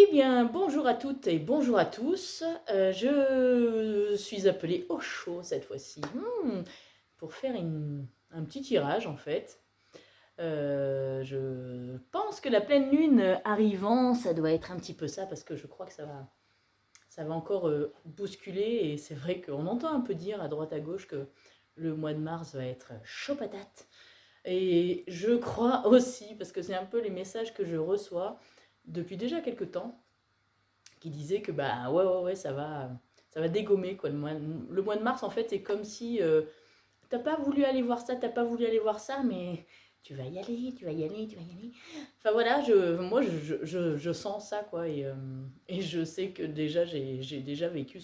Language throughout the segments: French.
Eh bien, bonjour à toutes et bonjour à tous. Je suis appelée au chaud cette fois-ci pour faire un petit tirage en fait. Je pense que la pleine lune arrivant, ça doit être un petit peu ça parce que je crois que ça va encore bousculer et c'est vrai qu'on entend un peu dire à droite à gauche que le mois de mars va être chaud patate. Et je crois aussi, parce que c'est un peu les messages que je reçois depuis déjà quelques temps, qui disait que bah ouais ouais ouais ça va dégommer quoi. Le mois de mars en fait c'est comme si t'as pas voulu aller voir ça, t'as pas voulu aller voir ça, mais tu vas y aller, tu vas y aller, tu vas y aller. Enfin voilà, moi je sens ça quoi et je sais que déjà j'ai déjà vécu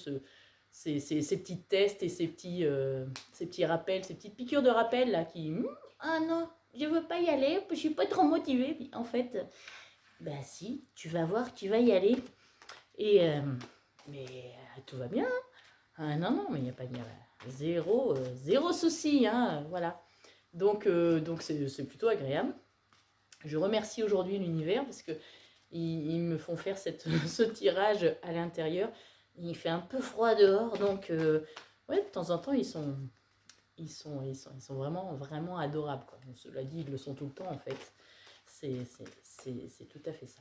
ces petits tests et ces petits rappels, ces petites piqûres de rappel là qui ah non je veux pas y aller, je suis pas trop motivée. Puis, en fait bah si, tu vas voir, tu vas y aller. Et mais tout va bien, hein. Ah, non, non, mais il n'y a pas de zéro souci, hein, voilà. Donc c'est plutôt agréable. Je remercie aujourd'hui l'univers parce que ils me font faire ce tirage à l'intérieur. Il fait un peu froid dehors, donc ouais, de temps en temps ils sont vraiment vraiment adorables quoi. Cela dit, ils le sont tout le temps en fait. C'est tout à fait ça.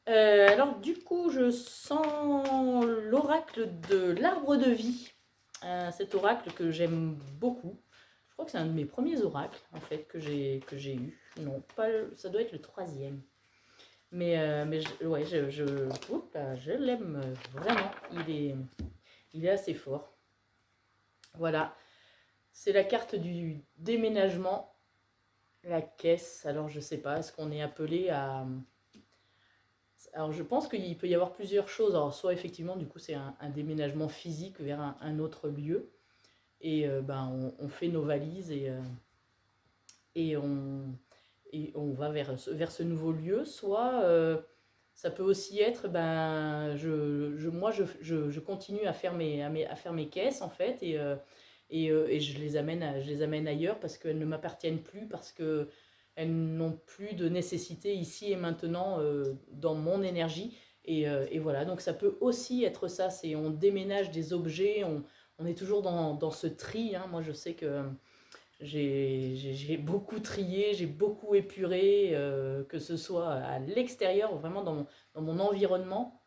Alors du coup, je sens l'oracle de l'arbre de vie. Cet oracle que j'aime beaucoup. Je crois que c'est un de mes premiers oracles en fait que j'ai eu. Non, pas ça doit être le troisième. Mais ouais, oups là, je l'aime vraiment. Il est assez fort. Voilà, c'est la carte du déménagement, la caisse. Alors je sais pas, est-ce qu'on est appelé à alors je pense qu'il peut y avoir plusieurs choses. Alors soit effectivement du coup c'est un déménagement physique vers un autre lieu et ben on fait nos valises et on va vers ce nouveau lieu. Soit ça peut aussi être ben moi je continue à faire mes caisses en fait et je les amène ailleurs parce qu'elles ne m'appartiennent plus, parce que elles n'ont plus de nécessité ici et maintenant dans mon énergie. Et voilà, donc ça peut aussi être ça, c'est on déménage des objets, on est toujours dans ce tri, hein. Moi je sais que j'ai beaucoup trié, j'ai beaucoup épuré, que ce soit à l'extérieur, vraiment dans mon environnement,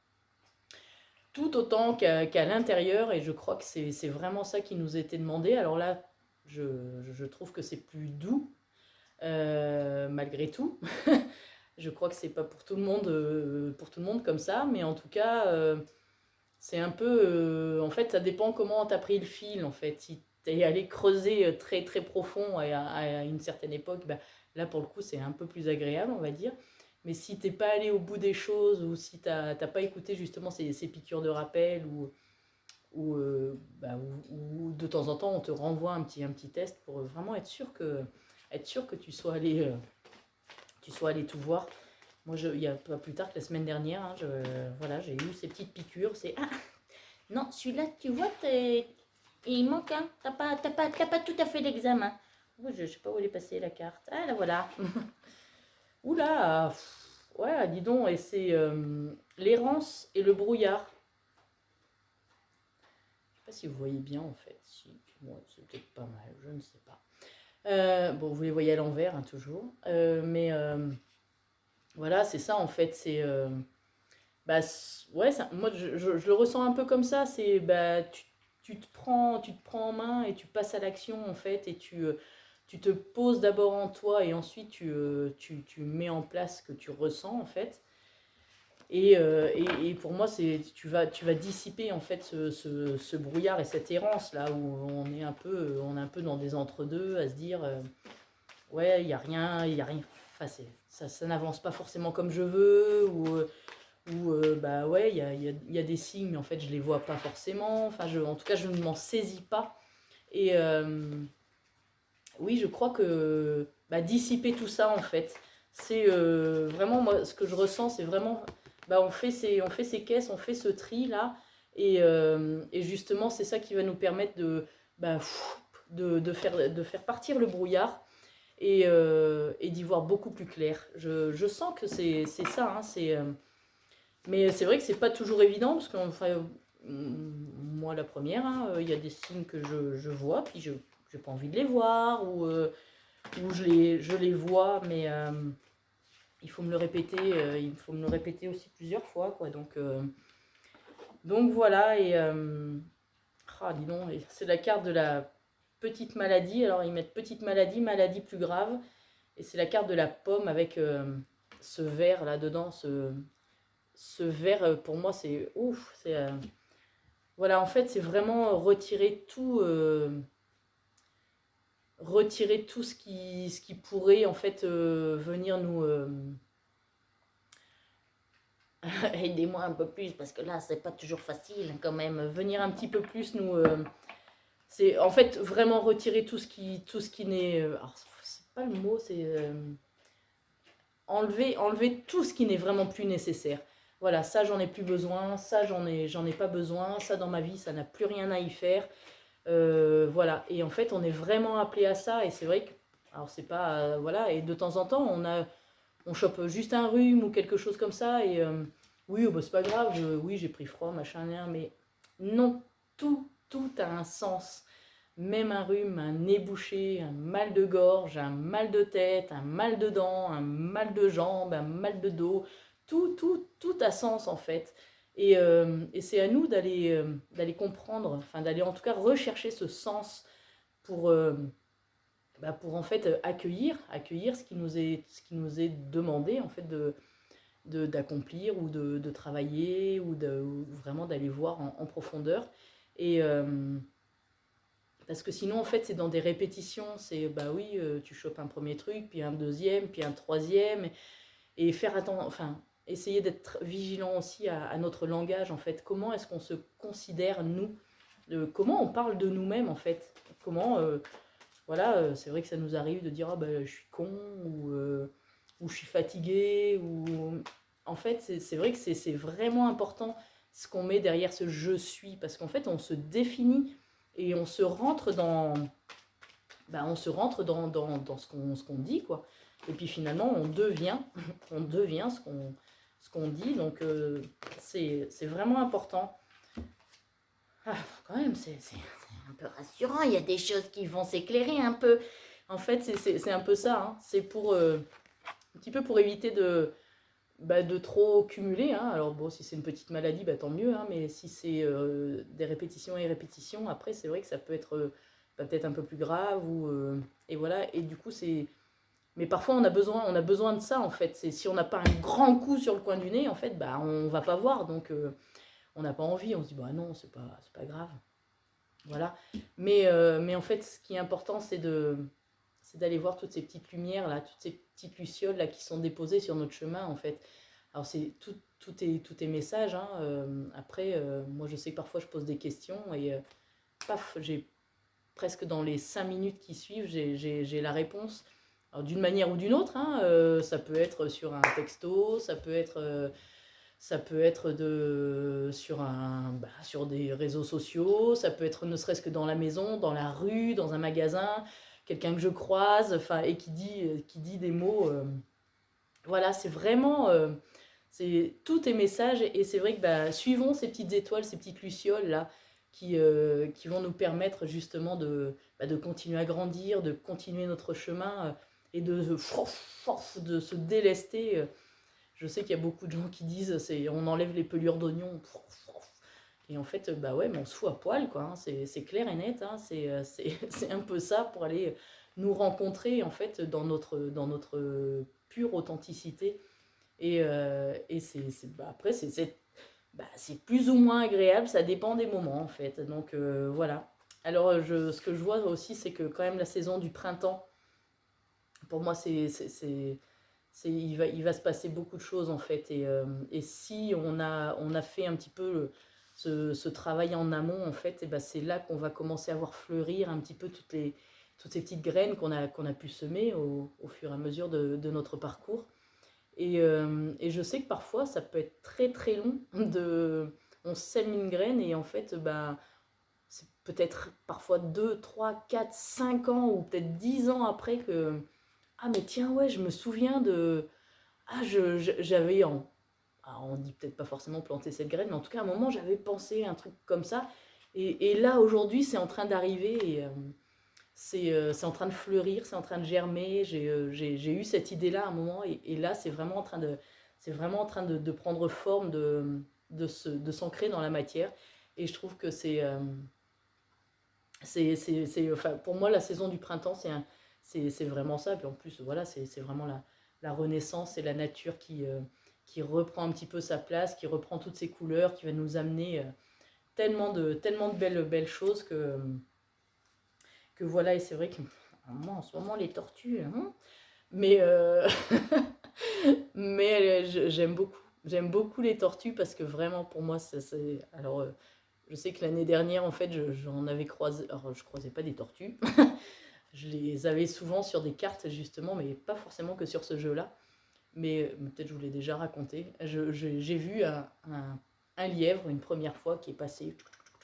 tout autant qu'à l'intérieur, et je crois que c'est vraiment ça qui nous était demandé. Alors là, je trouve que c'est plus doux, malgré tout. Je crois que c'est pas pour tout le monde comme ça, mais en tout cas, c'est un peu, en fait, ça dépend comment tu as pris le fil, en fait. Si tu es allé creuser très très profond à une certaine époque, bah, là pour le coup c'est un peu plus agréable, on va dire. Mais si t'es pas allé au bout des choses, ou si t'as pas écouté justement ces piqûres de rappel, bah, ou de temps en temps on te renvoie un petit test pour vraiment être sûr que tu sois allé tout voir. Moi, il y a pas plus tard que la semaine dernière, hein, voilà, j'ai eu ces petites piqûres. C'est ah non, celui-là, tu vois, il manque, hein. T'as pas tout à fait l'examen. Oh, je sais pas où elle est passée la carte. Ah, la voilà. Oula, ouais, dis donc, et c'est l'errance et le brouillard. Je sais pas si vous voyez bien en fait. Si, bon, c'est peut-être pas mal, je ne sais pas. Bon, vous les voyez à l'envers, hein, toujours. Mais voilà, c'est ça en fait. C'est bah, ouais, moi je le ressens un peu comme ça. C'est bah, tu te prends en main et tu passes à l'action en fait, et tu te poses d'abord en toi et ensuite tu mets en place ce que tu ressens en fait. Et pour moi, tu vas dissiper en fait ce brouillard et cette errance là où on est un peu dans des entre-deux à se dire ouais, il y a rien, il y a rien. Enfin, ça n'avance pas forcément comme je veux, ou bah ouais, il y a des signes, mais en fait, je les vois pas forcément. Enfin, en tout cas, je ne m'en saisis pas. Et oui, je crois que bah, dissiper tout ça, en fait, c'est vraiment, moi, ce que je ressens, c'est vraiment, bah, on fait ces caisses, on fait ce tri là, et justement, c'est ça qui va nous permettre bah, de faire partir le brouillard et d'y voir beaucoup plus clair. Je sens que c'est ça, hein, Mais c'est vrai que c'est pas toujours évident, parce que moi la première, hein, il y a des signes que je vois, puis je n'ai pas envie de les voir, ou je les vois, mais il faut me le répéter, il faut me le répéter aussi plusieurs fois, quoi. Donc voilà, et dis donc, c'est la carte de la petite maladie. Alors ils mettent petite maladie, maladie plus grave, et c'est la carte de la pomme avec ce verre là dedans, ce verre, pour moi c'est ouf, c'est voilà, en fait c'est vraiment retirer tout ce qui pourrait en fait venir nous aidez-moi un peu plus, parce que là c'est pas toujours facile quand même, venir un petit peu plus nous c'est en fait vraiment retirer tout ce qui n'est alors c'est pas le mot, c'est enlever tout ce qui n'est vraiment plus nécessaire. Voilà, ça j'en ai plus besoin, ça j'en ai pas besoin, ça dans ma vie ça n'a plus rien à y faire. Voilà, et en fait on est vraiment appelé à ça, et c'est vrai que, alors c'est pas, voilà, et de temps en temps on chope juste un rhume ou quelque chose comme ça, et oui, oh, bah, c'est pas grave, oui j'ai pris froid, machin, mais non, tout a un sens. Même un rhume, un nez bouché, un mal de gorge, un mal de tête, un mal de dents, un mal de jambes, un mal de dos, tout a sens en fait. Et c'est à nous d'aller comprendre, enfin d'aller en tout cas rechercher ce sens pour, pour en fait accueillir ce qui nous est demandé en fait d'accomplir, ou de travailler, ou vraiment d'aller voir en profondeur. Et parce que sinon, en fait, c'est dans des répétitions. C'est, bah oui, tu chopes un premier truc, puis un deuxième, puis un troisième. Et faire attention, enfin, essayer d'être vigilant aussi à notre langage, en fait. Comment est-ce qu'on se considère, nous? Comment on parle de nous-mêmes, en fait? Comment, voilà, c'est vrai que ça nous arrive de dire, ah bah, je suis con, ou je suis fatigué, ou... En fait, c'est vrai que c'est vraiment important ce qu'on met derrière ce je suis, parce qu'en fait, on se définit et on se rentre dans ce qu'on dit, quoi. Et puis finalement, on devient, on devient ce qu'on dit, donc c'est vraiment important. Ah, quand même, c'est un peu rassurant, il y a des choses qui vont s'éclairer un peu. En fait, c'est un peu ça, hein. C'est pour, un petit peu pour éviter de trop cumuler, hein. Alors bon, si c'est une petite maladie, tant mieux, hein, mais si c'est des répétitions et répétitions, après c'est vrai que ça peut être peut-être un peu plus grave, et voilà, et du coup c'est... Mais parfois on a besoin de ça en fait. C'est, si on n'a pas un grand coup sur le coin du nez, en fait, on va pas voir, donc on n'a pas envie, on se dit bah non, c'est pas grave. Voilà. Mais en fait, ce qui est important, c'est d'aller voir toutes ces petites lumières là, toutes ces petites lucioles là qui sont déposées sur notre chemin en fait. Alors c'est tout est message, hein. Après, moi je sais que parfois je pose des questions, et paf, j'ai presque dans les 5 minutes qui suivent, j'ai la réponse. Alors d'une manière ou d'une autre, hein, ça peut être sur un texto, ça peut être sur des réseaux sociaux, ça peut être ne serait-ce que dans la maison, dans la rue, dans un magasin, quelqu'un que je croise, enfin, et qui dit des mots. Voilà, c'est vraiment, tout est message, et c'est vrai que suivons ces petites étoiles, ces petites lucioles là, qui vont nous permettre justement de continuer à grandir, de continuer notre chemin, et de se délester. Je sais qu'il y a beaucoup de gens qui disent on enlève les pelures d'oignon. Et en fait, bah ouais, mais on se fout à poil, quoi, hein. C'est clair et net, hein. C'est un peu ça pour aller nous rencontrer, en fait, dans notre pure authenticité. Et après, c'est plus ou moins agréable, ça dépend des moments, en fait. Donc voilà. Alors, ce que je vois aussi, c'est que quand même la saison du printemps, pour moi, il va se passer beaucoup de choses en fait, et si on a fait un petit peu ce travail en amont en fait, et ben c'est là qu'on va commencer à voir fleurir un petit peu toutes ces petites graines qu'on a pu semer au fur et à mesure de notre parcours, et je sais que parfois ça peut être très très long on sème une graine, et en fait c'est peut-être parfois 2 3 4 5 ans, ou peut-être 10 ans après que ah mais tiens, ouais, je me souviens de... Ah, j'avais alors on dit peut-être pas forcément planter cette graine, mais en tout cas, à un moment, j'avais pensé un truc comme ça. Et là, aujourd'hui, c'est en train d'arriver et c'est en train de fleurir, c'est en train de germer. J'ai eu cette idée-là à un moment et là, c'est vraiment en train de prendre forme, de s'ancrer dans la matière. Et je trouve que enfin, pour moi, la saison du printemps, c'est vraiment ça. Puis en plus, voilà, c'est vraiment la renaissance et la nature qui reprend un petit peu sa place, qui reprend toutes ses couleurs, qui va nous amener tellement de belles choses que voilà. Et c'est vrai que moi, en ce moment, les tortues, hein, mais, mais j'aime beaucoup. J'aime beaucoup les tortues parce que vraiment, pour moi, alors, je sais que l'année dernière, en fait, j'en avais croisé. Alors, je croisais pas des tortues. Je les avais souvent sur des cartes, justement, mais pas forcément que sur ce jeu-là. Mais peut-être je vous l'ai déjà raconté. J'ai vu un lièvre une première fois qui est passé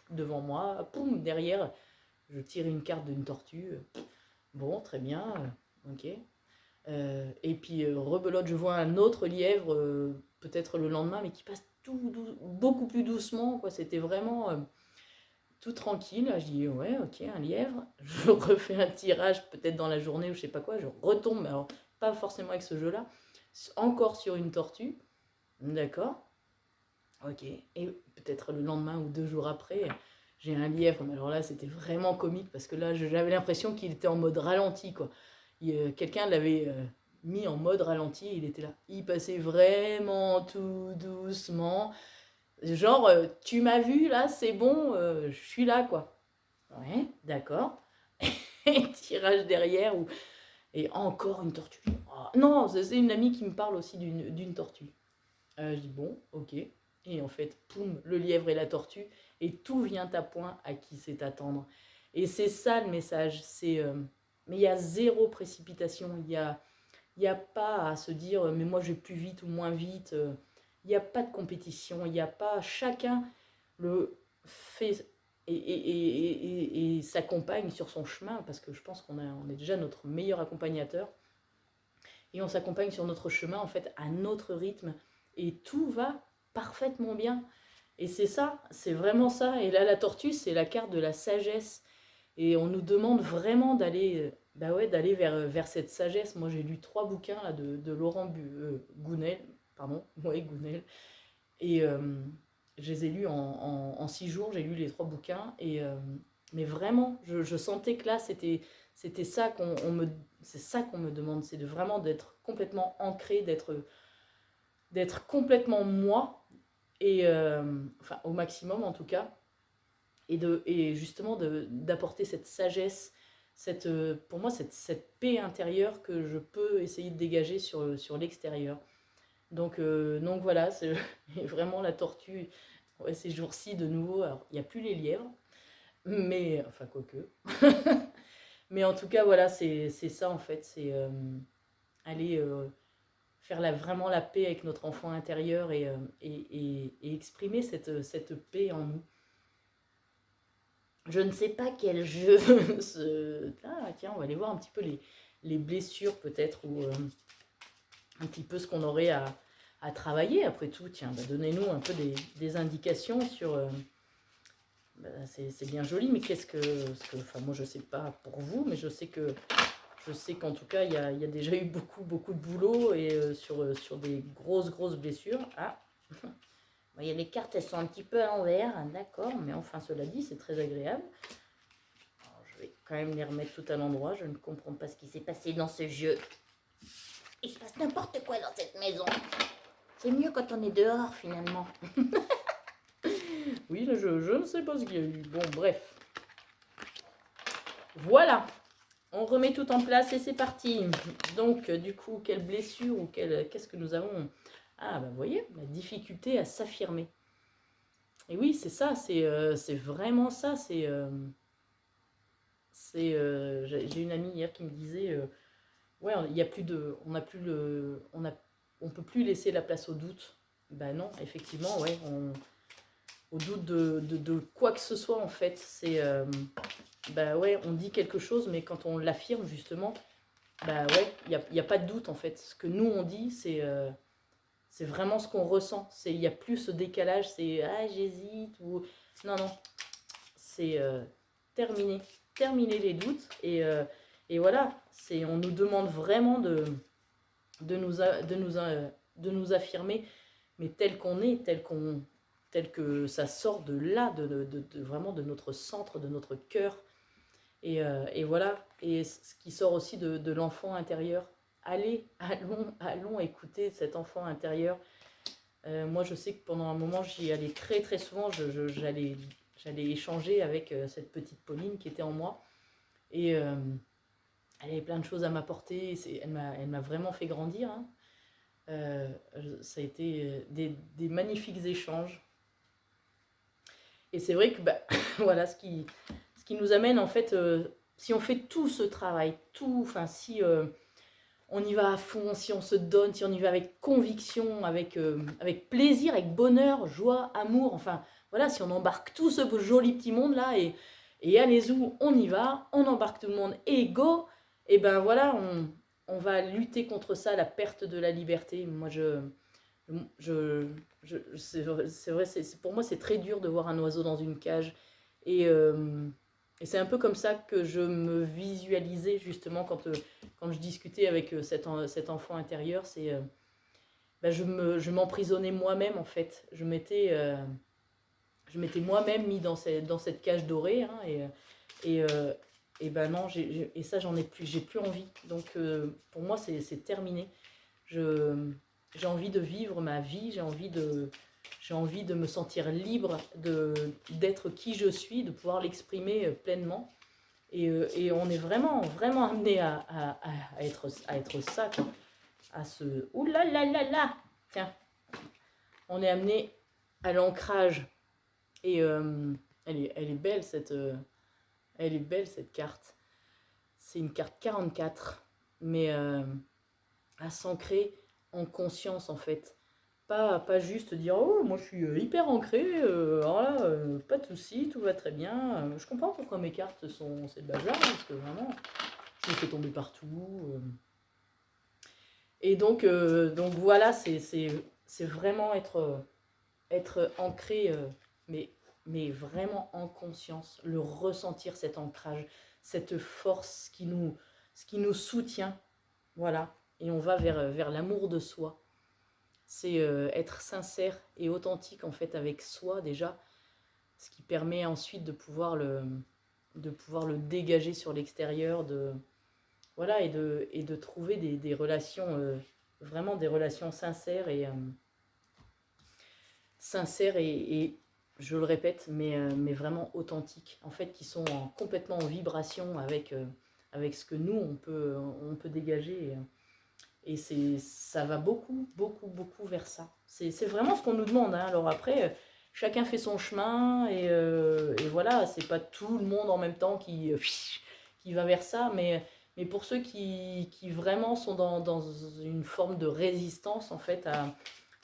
devant moi. Poum, derrière, je tire une carte d'une tortue. Bon, très bien, ok. Et puis, rebelote, je vois un autre lièvre, peut-être le lendemain, mais qui passe beaucoup plus doucement, quoi. C'était vraiment tout tranquille. Je dis, ouais, ok, un lièvre. Je refais un tirage, peut-être dans la journée ou je sais pas quoi. Je retombe, alors pas forcément avec ce jeu-là, encore sur une tortue. D'accord, ok. Et peut-être le lendemain ou 2 jours après, j'ai un lièvre. Mais alors là, c'était vraiment comique parce que là, j'avais l'impression qu'il était en mode ralenti, quoi. Quelqu'un l'avait mis en mode ralenti, il était là. Il passait vraiment tout doucement. Genre, tu m'as vu là, c'est bon, je suis là, quoi. Ouais, d'accord. Et tirage derrière, et encore une tortue. Ah, non, c'est une amie qui me parle aussi d'une tortue. Je dis bon, ok. Et en fait, poum, le lièvre et la tortue, et tout vient à point à qui c'est attendre. Et c'est ça le message, mais il y a zéro précipitation, il y a pas à se dire mais moi je vais plus vite ou moins vite, il n'y a pas de compétition, il n'y a pas, chacun le fait et s'accompagne sur son chemin, parce que je pense on est déjà notre meilleur accompagnateur, et on s'accompagne sur notre chemin en fait à notre rythme, et tout va parfaitement bien. Et c'est ça, c'est vraiment ça. Et là, la tortue, c'est la carte de la sagesse. Et on nous demande vraiment d'aller bah ouais, d'aller vers cette sagesse. Moi, j'ai lu 3 bouquins là, de Laurent Gounel, pardon, ouais, Gounel. Et je les ai lus en 6 jours, j'ai lu les 3 bouquins. Mais vraiment, je sentais que là, c'était ça c'est ça qu'on me demande. C'est vraiment d'être complètement ancré, d'être complètement moi, et enfin au maximum en tout cas, et justement d'apporter cette sagesse, pour moi cette paix intérieure que je peux essayer de dégager sur l'extérieur. Donc voilà, c'est vraiment la tortue. Ouais, ces jours-ci de nouveau, alors il n'y a plus les lièvres, mais enfin quoique. Mais en tout cas voilà, c'est ça en fait, c'est aller faire vraiment la paix avec notre enfant intérieur, et exprimer cette paix en nous. Je ne sais pas quel jeu Ah tiens, on va aller voir un petit peu les blessures peut-être, ou un petit peu ce qu'on aurait à travailler. Après tout, tiens, bah, donnez-nous un peu des indications sur... bah, c'est bien joli, mais enfin, moi je sais pas pour vous, mais je sais qu'en tout cas, il y a déjà eu beaucoup de boulot, et sur des grosses blessures. Ah, vous voyez, les cartes, elles sont un petit peu à l'envers, hein, d'accord, mais enfin, cela dit, c'est très agréable. Alors, je vais quand même les remettre tout à l'endroit. Je ne comprends pas ce qui s'est passé dans ce jeu. Il se passe n'importe quoi dans cette maison. C'est mieux quand on est dehors, finalement. Oui, là, je ne sais pas ce qu'il y a eu. Bon, bref. Voilà. On remet tout en place et c'est parti. Donc, du coup, quelle blessure ou qu'est-ce que nous avons? Ah, bah, vous voyez, la difficulté à s'affirmer. Et oui, c'est ça, c'est vraiment ça. J'ai une amie hier qui me disait, ouais, il y a plus de, on a plus le, on peut plus laisser la place au doute. Ben non, effectivement, ouais, au doute de quoi que ce soit en fait. Bah ouais, on dit quelque chose, mais quand on l'affirme justement, bah ouais, il y a pas de doute en fait. Ce que nous on dit, c'est vraiment ce qu'on ressent. Il n'y a plus ce décalage, c'est ah j'hésite ou non non, c'est terminé, terminer les doutes et voilà, on nous demande vraiment de nous affirmer, mais tel qu'on est, tel que ça sort de là, vraiment de notre centre, de notre cœur. Et voilà, et ce qui sort aussi de l'enfant intérieur. Allons écouter cet enfant intérieur. Moi, je sais que pendant un moment, j'y allais très très souvent. J'allais échanger avec cette petite Pauline qui était en moi. Et elle avait plein de choses à m'apporter. Elle m'a vraiment fait grandir. Hein. Ça a été des magnifiques échanges. Et c'est vrai que voilà ce qui nous amène en fait, si on fait tout ce travail, enfin si on y va à fond, si on se donne, si on y va avec conviction, avec plaisir, avec bonheur, joie, amour, enfin voilà, si on embarque tout ce joli petit monde là et allez-y, on y va, on embarque tout le monde et go, et ben voilà, on va lutter contre ça, la perte de la liberté. Moi c'est vrai, pour moi c'est très dur de voir un oiseau dans une cage et c'est un peu comme ça que je me visualisais justement quand je discutais avec cet enfant intérieur. Je m'emprisonnais moi-même en fait. Je m'étais moi-même mis dans cette cage dorée, hein, et ben non, et ça j'ai plus envie. Donc pour moi c'est terminé. J'ai envie de vivre ma vie, j'ai envie de me sentir libre, d'être qui je suis, de pouvoir l'exprimer pleinement. Et on est vraiment, vraiment amené à être ça, quoi. À ce... Ouh là là là là. Tiens, on est amené à l'ancrage. Et elle est belle, elle est belle, cette carte. C'est une carte 44, mais à s'ancrer en conscience, en fait. Pas juste dire oh moi je suis hyper ancré, alors là pas de soucis, tout va très bien. Je comprends pourquoi mes cartes sont c'est le bazar, parce que vraiment je me fais tomber partout. Et donc voilà, c'est vraiment être ancré, mais vraiment en conscience, le ressentir, cet ancrage, cette force ce qui nous soutient, voilà. Et on va vers l'amour de soi. C'est être sincère et authentique en fait avec soi déjà, ce qui permet ensuite de pouvoir le dégager sur l'extérieur, voilà, et de trouver des relations, vraiment des relations sincères et je le répète, mais vraiment authentiques, en fait, qui sont complètement en vibration avec ce que nous on peut dégager. Et ça va beaucoup, beaucoup, beaucoup vers ça. C'est vraiment ce qu'on nous demande. Hein. Alors après, chacun fait son chemin et voilà, c'est pas tout le monde en même temps qui va vers ça. Mais pour ceux qui vraiment sont dans une forme de résistance en fait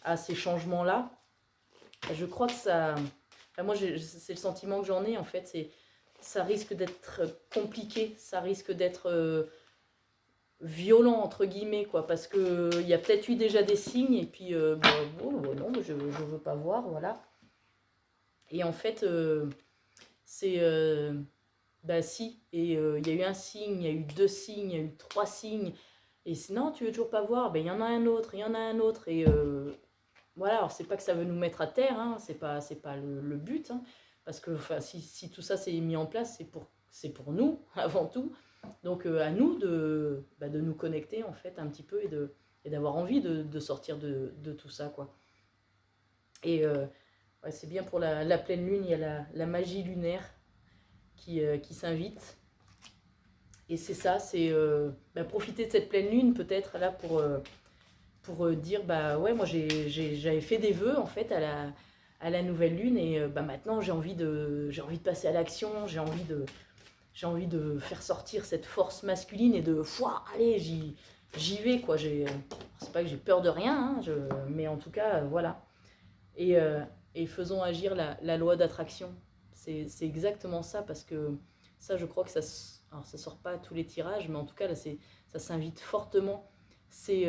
à ces changements-là, je crois que ça... Enfin, moi, c'est le sentiment que j'en ai en fait. Ça risque d'être compliqué, ça risque d'être... violent entre guillemets quoi, parce que il y a peut-être eu déjà des signes et puis non je veux pas voir, voilà. Et en fait c'est si, et il y a eu un signe, il y a eu deux signes, il y a eu trois signes, et sinon tu veux toujours pas voir, il y en a un autre, il y en a un autre, et voilà. Alors c'est pas que ça veut nous mettre à terre, hein, c'est pas le but, hein, parce que si tout ça s'est mis en place, c'est pour nous avant tout. Donc à nous de nous connecter en fait un petit peu et d'avoir envie de sortir de tout ça, quoi. Et ouais, c'est bien pour la pleine lune, il y a la magie lunaire qui s'invite. Et c'est ça, c'est profiter de cette pleine lune peut-être là pour dire ouais, moi j'avais fait des vœux en fait à la nouvelle lune, et maintenant j'ai envie de passer à l'action, j'ai envie de faire sortir cette force masculine et de allez, j'y vais quoi. C'est pas que j'ai peur de rien, hein, mais en tout cas voilà. Et faisons agir la loi d'attraction. C'est exactement ça, parce que ça, je crois que alors ça sort pas à tous les tirages, mais en tout cas là ça s'invite fortement. C'est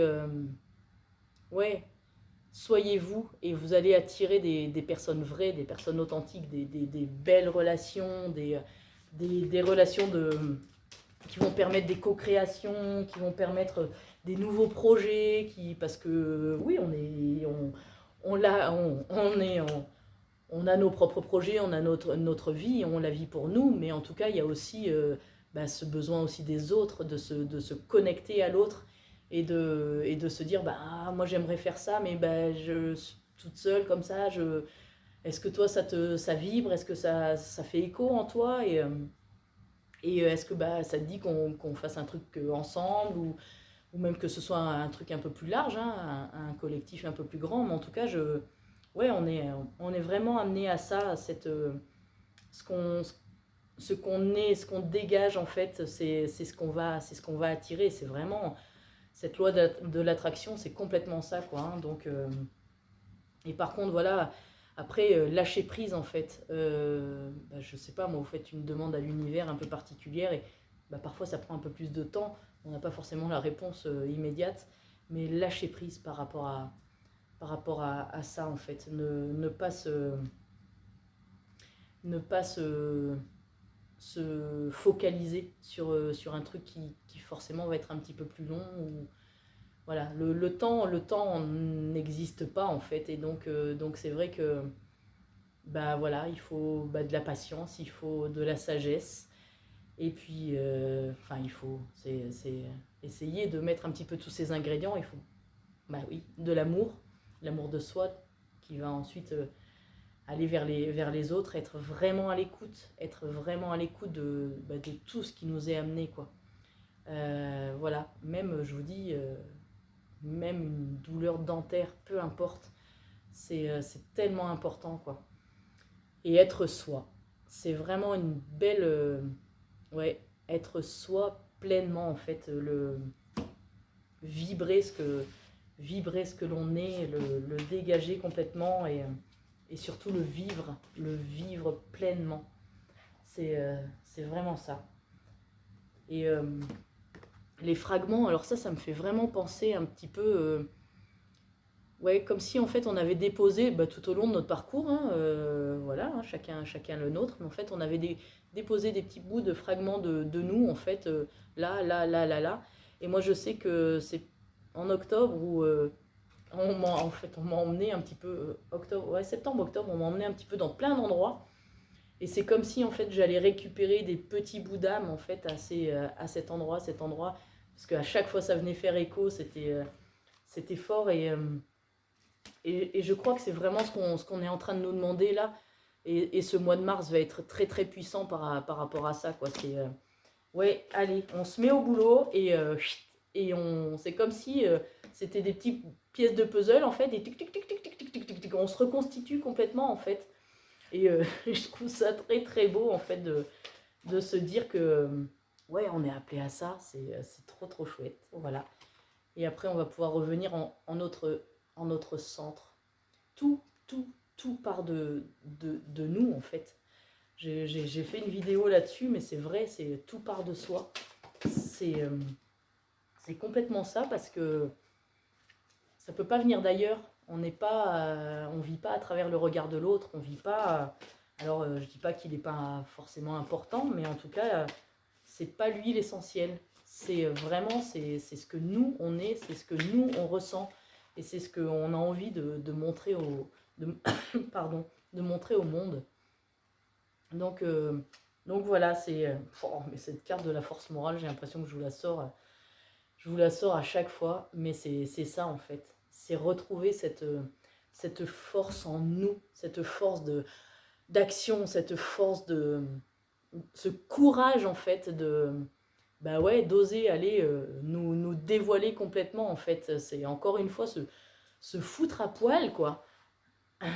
ouais, soyez vous et vous allez attirer des personnes vraies, des personnes authentiques, des belles relations, des relations qui vont permettre des co-créations, qui vont permettre des nouveaux projets, parce que oui, on a nos propres projets, on a notre vie, on la vit pour nous, mais en tout cas, il y a aussi ce besoin aussi des autres, de se connecter à l'autre et de se dire, moi j'aimerais faire ça, mais toute seule comme ça, est-ce que toi ça vibre, est-ce que ça fait écho en toi et est-ce que ça te dit qu'on fasse un truc ensemble ou même que ce soit un truc un peu plus large, hein, un collectif un peu plus grand, mais en tout cas, ouais, on est vraiment amené à ça, ce qu'on est, ce qu'on dégage en fait, c'est ce qu'on va attirer. C'est vraiment cette loi de l'attraction, c'est complètement ça, quoi. Hein. Donc, et par contre, voilà, après, lâcher prise en fait. Je sais pas, moi, vous faites une demande à l'univers un peu particulière et parfois ça prend un peu plus de temps. On n'a pas forcément la réponse immédiate, mais lâcher prise par rapport à ça en fait. Ne pas se focaliser sur un truc qui forcément va être un petit peu plus long. Voilà, le temps n'existe pas en fait. Et donc c'est vrai que voilà, il faut de la patience, il faut de la sagesse. Et puis, il faut c'est essayer de mettre un petit peu tous ces ingrédients. Il faut, oui, de l'amour de soi qui va ensuite aller vers les autres, être vraiment à l'écoute de tout ce qui nous est amené, quoi. Voilà, même, je vous dis, même une douleur dentaire, peu importe, c'est tellement important, quoi. Et être soi, c'est vraiment une belle... ouais, être soi pleinement, en fait, vibrer ce que l'on est, le dégager complètement et surtout le vivre pleinement. C'est vraiment ça. Et les fragments, alors ça me fait vraiment penser un petit peu, ouais, comme si en fait on avait déposé tout au long de notre parcours, hein, voilà, hein, chacun le nôtre, mais en fait on avait déposé des petits bouts de fragments de nous, en fait, là. Et moi je sais que c'est en octobre où on m'a emmené un petit peu, septembre, octobre, on m'a emmené un petit peu dans plein d'endroits. Et c'est comme si en fait j'allais récupérer des petits bouts d'âme en fait à cet endroit, parce qu'à chaque fois ça venait faire écho, c'était fort et je crois que c'est vraiment ce qu'on est en train de nous demander là. Et ce mois de mars va être très très puissant par rapport à ça, quoi. Ouais, allez, on se met au boulot et c'est comme si c'était des petites pièces de puzzle en fait, et on se reconstitue complètement en fait. Et je trouve ça très très beau en fait de se dire que ouais, on est appelé à ça, c'est trop trop chouette, voilà. Et après on va pouvoir revenir en notre centre. Tout part de nous en fait. J'ai fait une vidéo là-dessus, mais c'est vrai, c'est tout part de soi. C'est complètement ça, parce que ça peut pas venir d'ailleurs. On vit pas à travers le regard de l'autre. On vit pas. Alors, je dis pas qu'il n'est pas forcément important, mais en tout cas, c'est pas lui l'essentiel. C'est vraiment, c'est ce que nous on est, c'est ce que nous on ressent, et c'est ce qu'on a envie de montrer pardon, de montrer au monde. Donc voilà, mais cette carte de la force morale, j'ai l'impression que je vous la sors à chaque fois, mais c'est ça en fait. C'est retrouver cette force en nous, cette force d'action, cette force ce courage en fait d'oser aller nous dévoiler complètement en fait. C'est encore une fois se foutre à poil, quoi.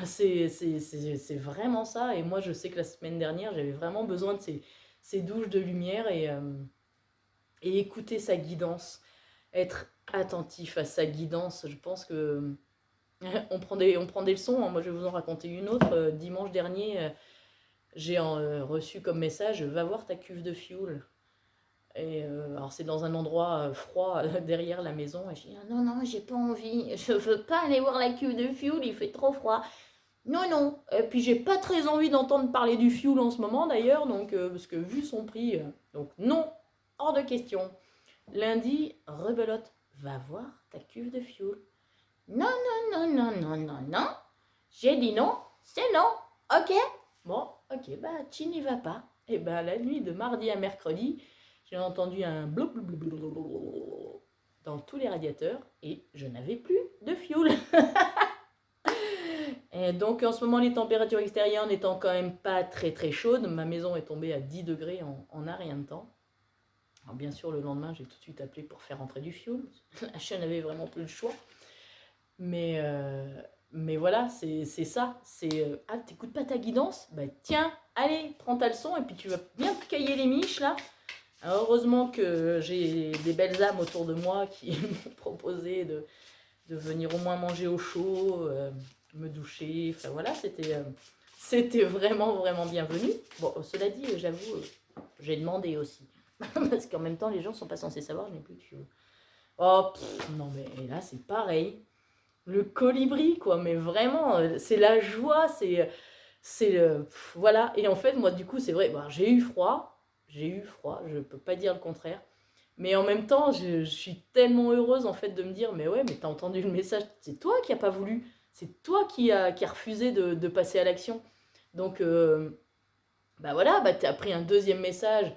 C'est vraiment ça. Et moi, je sais que la semaine dernière, j'avais vraiment besoin de ces douches de lumière et écouter sa guidance, être attentif à sa guidance. Je pense que on prend des leçons. Hein. Moi, je vais vous en raconter une autre. Dimanche dernier, j'ai reçu comme message: va voir ta cuve de fioul. Et alors c'est dans un endroit froid derrière la maison. Et je dis, ah, non, non, j'ai pas envie. Je veux pas aller voir la cuve de fioul, il fait trop froid. Non, non. Et puis j'ai pas très envie d'entendre parler du fioul en ce moment d'ailleurs, donc parce que vu son prix, donc non, hors de question. Lundi, rebelote, va voir ta cuve de fioul. Non, non, non, non, non, non, non. J'ai dit non, c'est non. Ok. Bon, ok, bah tu n'y vas pas. Et bah la nuit de mardi à mercredi, j'ai entendu un blou blou blou blou blou blou dans tous les radiateurs et je n'avais plus de fioul. Et donc en ce moment, les températures extérieures n'étant quand même pas très très chaudes, ma maison est tombée à 10 degrés en un rien de temps. Alors bien sûr, le lendemain, j'ai tout de suite appelé pour faire rentrer du fioul. Je n'avais vraiment plus le choix. Mais, euh, mais voilà, c'est ça. C'est ah, t'écoutes pas ta guidance? Bah tiens, allez, prends ta leçon et puis tu vas bien te cailler les miches là. Alors, heureusement que j'ai des belles âmes autour de moi qui m'ont proposé de venir au moins manger au chaud, me doucher. Enfin voilà, c'était vraiment, vraiment bienvenu. Bon, cela dit, j'avoue, j'ai demandé aussi. Parce qu'en même temps, les gens sont pas censés savoir, je n'ai plus de fioul. Oh, non, mais là, c'est pareil. Le colibri, quoi, mais vraiment, c'est la joie, voilà. Et en fait, moi, du coup, c'est vrai, bah, j'ai eu froid, je peux pas dire le contraire. Mais en même temps, je suis tellement heureuse, en fait, de me dire, mais ouais, mais t'as entendu le message, c'est toi qui a pas voulu, c'est toi qui a refusé de passer à l'action. Donc, bah voilà, bah t'as pris un deuxième message.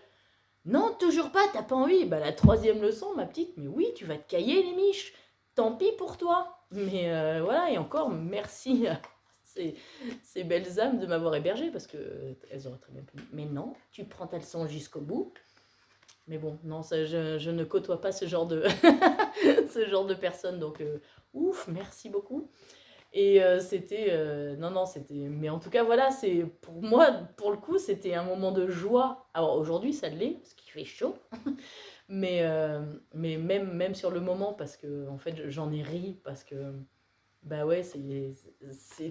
Non, toujours pas, t'as pas envie. Bah la troisième leçon, ma petite, mais oui, tu vas te cailler les miches. Tant pis pour toi. Mais voilà, et encore, merci à ces belles âmes de m'avoir hébergée, parce que elles auraient très bien pu. Mais non, tu prends ta leçon jusqu'au bout. Mais bon, non, ça, je ne côtoie pas ce genre de, ce genre de personnes, donc ouf, merci beaucoup. Et c'était, non, non, c'était, mais en tout cas, voilà, c'est, pour moi, pour le coup, c'était un moment de joie. Alors aujourd'hui, ça l'est, parce qu'il fait chaud, mais même sur le moment, parce que, en fait, j'en ai ri, parce que, bah ouais,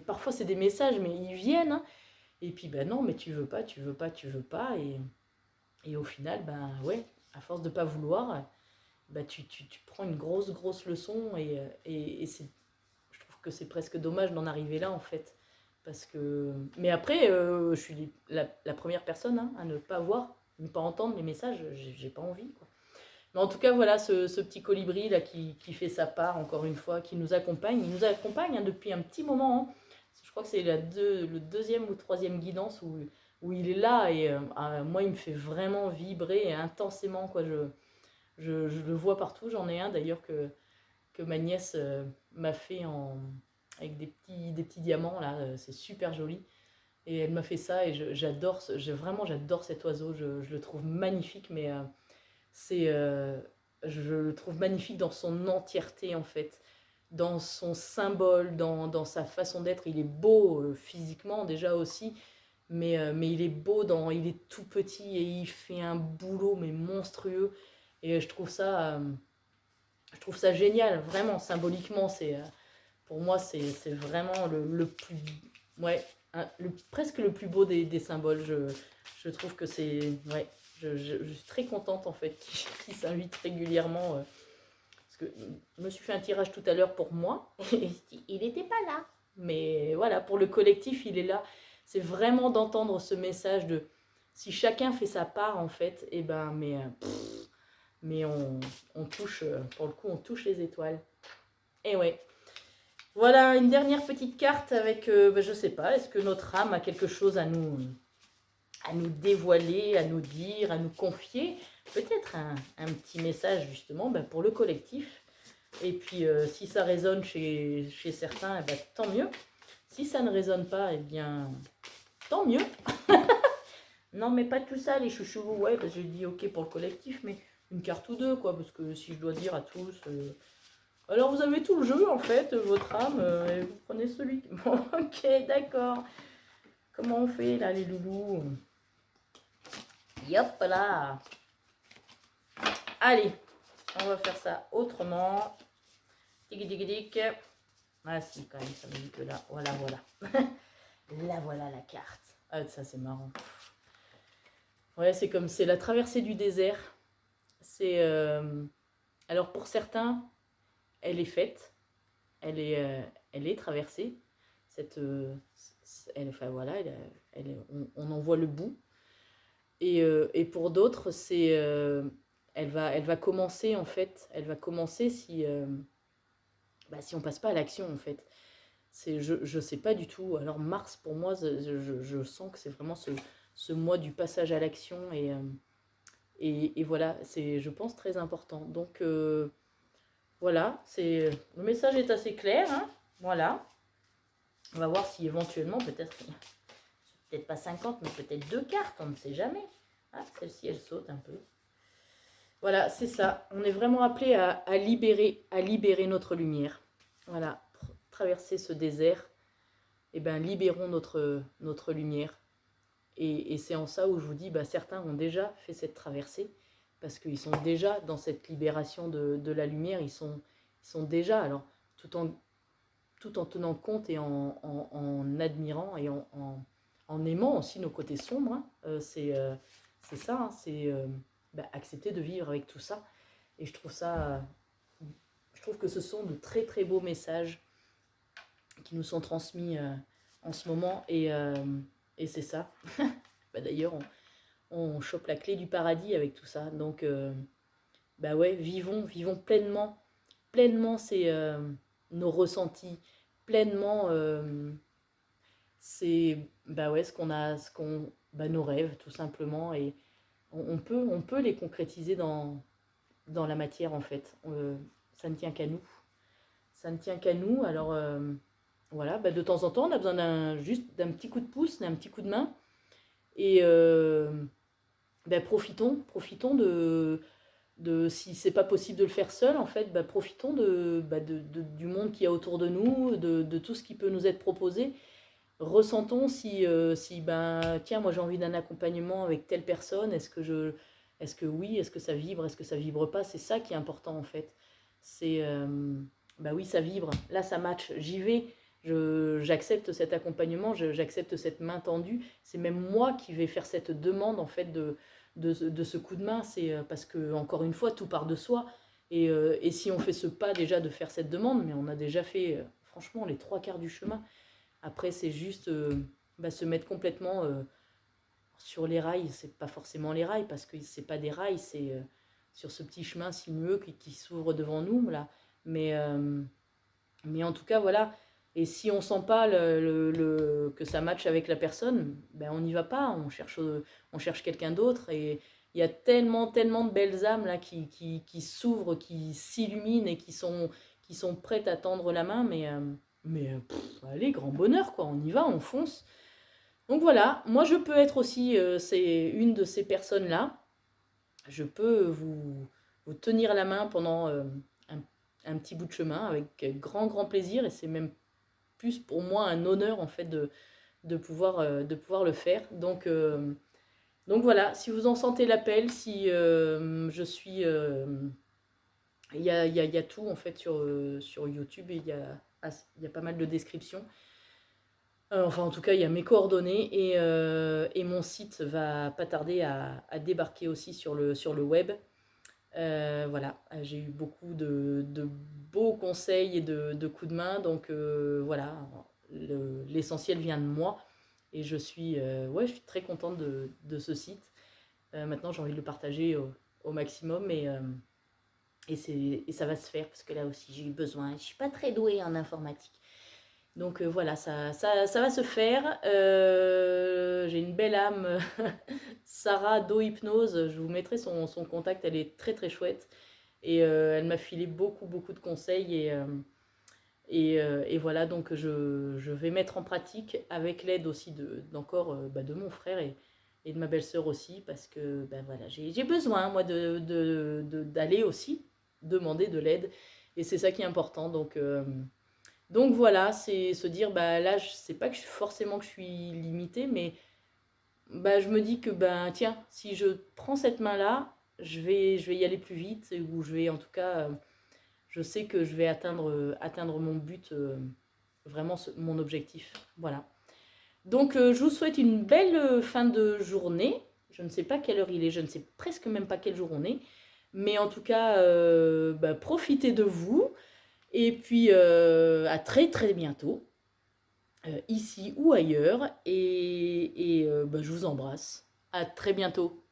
parfois c'est des messages, mais ils viennent, hein. Et puis, bah non, mais tu veux pas, tu veux pas, tu veux pas, et au final, bah ouais, à force de pas vouloir, bah tu prends une grosse, grosse leçon, et je trouve que c'est presque dommage d'en arriver là, en fait. Parce que... Mais après, je suis la première personne, hein, à ne pas voir, ne pas entendre les messages, j'ai pas envie, quoi. Mais en tout cas, voilà, ce petit colibri là qui fait sa part, encore une fois, qui nous accompagne. Il nous accompagne, hein, depuis un petit moment, hein. Je crois que c'est le deuxième ou troisième guidance où il est là, et moi, il me fait vraiment vibrer intensément, quoi. Je le vois partout. J'en ai un d'ailleurs que ma nièce m'a fait avec des petits diamants, là, c'est super joli. Et elle m'a fait ça, et vraiment j'adore cet oiseau, je le trouve magnifique, mais c'est, je le trouve magnifique dans son entièreté, en fait, dans son symbole, dans sa façon d'être. Il est beau physiquement déjà aussi, mais il est beau, il est tout petit et il fait un boulot mais monstrueux. Et je trouve ça génial, vraiment, symboliquement. Pour moi, c'est vraiment le plus, ouais, presque le plus beau des symboles. Je trouve que c'est, ouais, je suis très contente, en fait, qu'il s'invite régulièrement. Parce que je me suis fait un tirage tout à l'heure pour moi, et il n'était pas là. Mais voilà, pour le collectif, il est là. C'est vraiment d'entendre ce message de si chacun fait sa part, en fait, et ben, mais on touche, pour le coup, on touche les étoiles. Et ouais. Voilà, une dernière petite carte avec, je sais pas, est-ce que notre âme a quelque chose à nous dévoiler, à nous dire, à nous confier? Peut-être un petit message justement, pour le collectif. Et puis si ça résonne chez certains, tant mieux. Si ça ne résonne pas, eh bien, tant mieux. Non, mais pas tout ça, les chouchous. Ouais, parce que j'ai dit ok pour le collectif, mais une carte ou deux, quoi. Parce que si je dois dire à tous... alors vous avez tout le jeu, en fait, votre âme, et vous prenez celui... Bon, ok, d'accord. Comment on fait, là, les loulous? Yop là. Allez, on va faire ça autrement. Tic tic tic. Ah si, quand même, ça me dit que là, voilà. Là, voilà la carte. Ah, ça, c'est marrant. Ouais, c'est comme, c'est la traversée du désert. Alors pour certains, elle est faite, elle est traversée. Enfin voilà, on en voit le bout. Et pour d'autres, elle va commencer en fait. Elle va commencer si on passe pas à l'action en fait. Je sais pas du tout. Alors mars pour moi, je sens que c'est vraiment ce mois du passage à l'action et voilà, c'est je pense très important. Donc voilà, le message est assez clair, hein, voilà. On va voir si éventuellement peut-être pas 50 mais peut-être 2 cartes, on ne sait jamais. Ah, celle-ci elle saute un peu. Voilà, c'est ça. On est vraiment appelé à libérer notre lumière. Voilà, pour traverser ce désert, eh ben, libérons notre lumière. Et c'est en ça où je vous dis, certains ont déjà fait cette traversée, parce qu'ils sont déjà dans cette libération de la lumière, ils sont déjà, alors tout en tenant compte et en admirant et en aimant aussi nos côtés sombres, hein. C'est ça, hein, accepter de vivre avec tout ça. Et je trouve que ce sont de très très beaux messages qui nous sont transmis en ce moment et c'est ça. D'ailleurs, on chope la clé du paradis avec tout ça. Donc, ouais, vivons pleinement nos ressentis, pleinement ouais, nos rêves tout simplement. Et on peut les concrétiser dans la matière en fait. Ça ne tient qu'à nous. Ça ne tient qu'à nous. Alors voilà, de temps en temps, on a besoin juste d'un petit coup de pouce, d'un petit coup de main. Et profitons si c'est pas possible de le faire seul, en fait, profitons du monde qu'il y a autour de nous, de tout ce qui peut nous être proposé. Ressentons si tiens, moi j'ai envie d'un accompagnement avec telle personne, est-ce que oui, est-ce que ça vibre, est-ce que ça vibre pas, c'est ça qui est important en fait. Oui, ça vibre, là ça match, j'y vais. J'accepte cet accompagnement, j'accepte cette main tendue. C'est même moi qui vais faire cette demande en fait de ce coup de main. C'est parce que, encore une fois, tout part de soi. Et si on fait ce pas déjà de faire cette demande, mais on a déjà fait franchement les 3/4 du chemin. Après, c'est juste se mettre complètement sur les rails. C'est pas forcément les rails parce que c'est pas des rails, c'est sur ce petit chemin sinueux qui s'ouvre devant nous là. Mais en tout cas, voilà. Et si on sent pas que ça matche avec la personne, on n'y va pas, on cherche quelqu'un d'autre. Et il y a tellement de belles âmes là qui s'ouvrent, qui s'illuminent et qui sont prêtes à tendre la main. Allez, grand bonheur, quoi, on y va, on fonce. Donc voilà, moi je peux être aussi c'est une de ces personnes-là. Je peux vous tenir la main pendant un petit bout de chemin avec grand plaisir, et c'est même plus pour moi un honneur en fait de pouvoir le faire. Donc voilà, si vous en sentez l'appel, si je suis il y a tout en fait sur YouTube, et il y a pas mal de descriptions. Enfin, en tout cas, il y a mes coordonnées et mon site va pas tarder à débarquer aussi sur le web. Voilà, j'ai eu beaucoup de beaux conseils et de coups de main, donc voilà, l'essentiel vient de moi et je suis très contente de ce site. Maintenant, j'ai envie de le partager au maximum et ça va se faire parce que là aussi j'ai eu besoin. Je suis pas très douée en informatique. Donc voilà, ça va se faire. J'ai une belle âme, Sarah d'O-Hypnose. Je vous mettrai son contact, elle est très très chouette. Et elle m'a filé beaucoup de conseils. Et voilà, donc je vais mettre en pratique avec l'aide aussi de mon frère et de ma belle-sœur aussi. Parce que voilà, j'ai besoin, moi, d'aller aussi demander de l'aide. Et c'est ça qui est important. Donc voilà, c'est se dire, là, c'est pas forcément que je suis limitée, mais je me dis que, tiens, si je prends cette main-là, je vais y aller plus vite, ou je vais, en tout cas, je sais que je vais atteindre mon but, vraiment mon objectif. Voilà. Donc, je vous souhaite une belle fin de journée. Je ne sais pas quelle heure il est, je ne sais presque même pas quel jour on est. Mais en tout cas, profitez de vous. Et puis, à très très bientôt, ici ou ailleurs. Et je vous embrasse. À très bientôt.